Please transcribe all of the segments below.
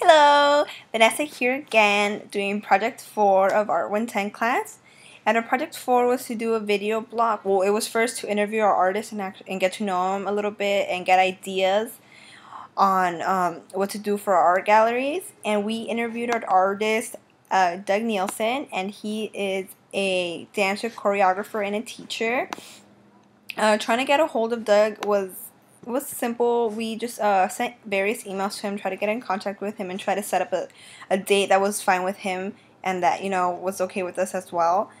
Hello! Vanessa here again doing project 4 of our 110 class. And our project 4 was to do a video blog. Well, it was first to interview our artist and get to know him a little bit and get ideas on what to do for our art galleries. And we interviewed our artist, Doug Nielsen, and he is a dancer, choreographer, and a teacher. Trying to get a hold of Doug was simple. We just sent various emails to him, try to get in contact with him, and try to set up a date that was fine with him and that, was okay with us as well.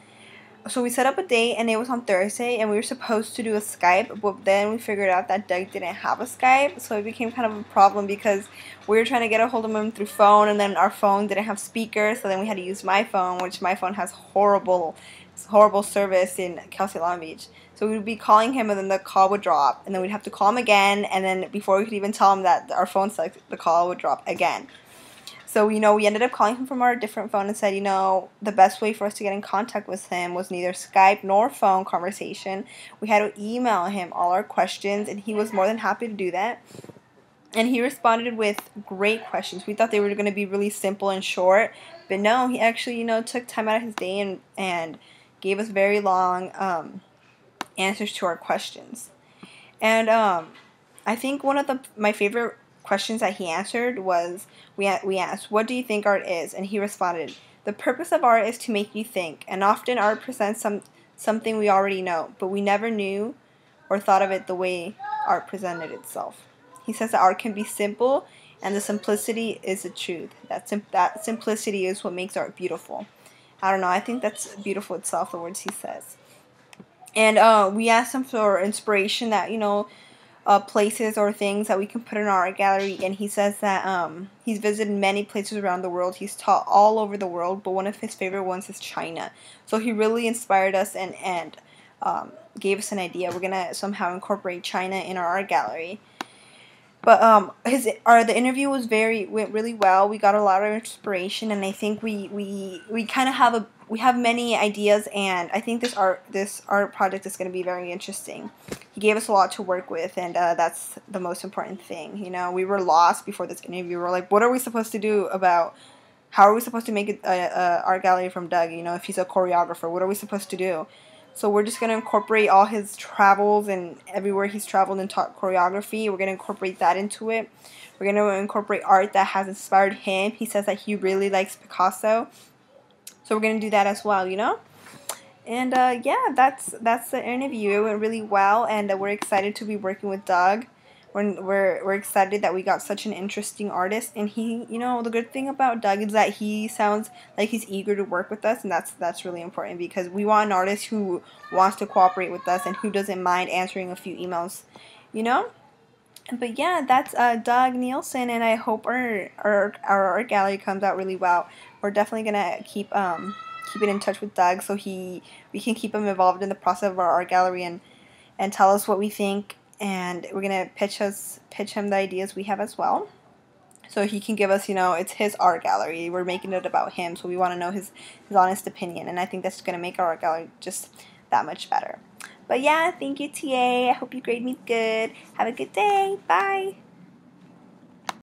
So we set up a date, and it was on Thursday, and we were supposed to do a Skype, but then we figured out that Doug didn't have a Skype, so it became kind of a problem because we were trying to get a hold of him through phone, and then our phone didn't have speakers, so then we had to use my phone, which my phone has horrible service in Kelsey Long Beach. So we would be calling him, and then the call would drop, and then we'd have to call him again, and then before we could even tell him that our phone sucked, the call would drop again. So, we ended up calling him from our different phone and said, the best way for us to get in contact with him was neither Skype nor phone conversation. We had to email him all our questions, and he was more than happy to do that. And he responded with great questions. We thought they were going to be really simple and short, but no, he actually, took time out of his day and gave us very long answers to our questions. And I think one of my favorite questions that he answered was, we asked, what do you think art is? And he responded, the purpose of art is to make you think, and often art presents something we already know, but we never knew or thought of it the way art presented itself. He says that art can be simple, and the simplicity is the truth. That simplicity is what makes art beautiful. I don't know, I think that's beautiful itself, the words he says. And we asked him for inspiration that, places or things that we can put in our art gallery. And he says that he's visited many places around the world. He's taught all over the world, but one of his favorite ones is China. So he really inspired us and gave us an idea. We're going to somehow incorporate China in our art gallery. But the interview went really well. We got a lot of inspiration, and I think we kind of have many ideas, and I think this art project is going to be very interesting. He gave us a lot to work with, and that's the most important thing. We were lost before this interview. We were like, what are we supposed to do about? How are we supposed to make a art gallery from Doug? If he's a choreographer, what are we supposed to do? So we're just going to incorporate all his travels and everywhere he's traveled and taught choreography. We're going to incorporate that into it. We're going to incorporate art that has inspired him. He says that he really likes Picasso. So we're going to do that as well, And yeah, that's the interview. It went really well, and we're excited to be working with Doug. We're excited that we got such an interesting artist, and he, the good thing about Doug is that he sounds like he's eager to work with us, and that's really important because we want an artist who wants to cooperate with us and who doesn't mind answering a few emails, But yeah, that's Doug Nielsen, and I hope our art gallery comes out really well. We're definitely gonna keep it in touch with Doug so we can keep him involved in the process of our art gallery and tell us what we think. And we're going to pitch him the ideas we have as well. So he can give us, it's his art gallery. We're making it about him, so we want to know his honest opinion. And I think that's going to make our art gallery just that much better. But yeah, thank you, TA. I hope you grade me good. Have a good day. Bye.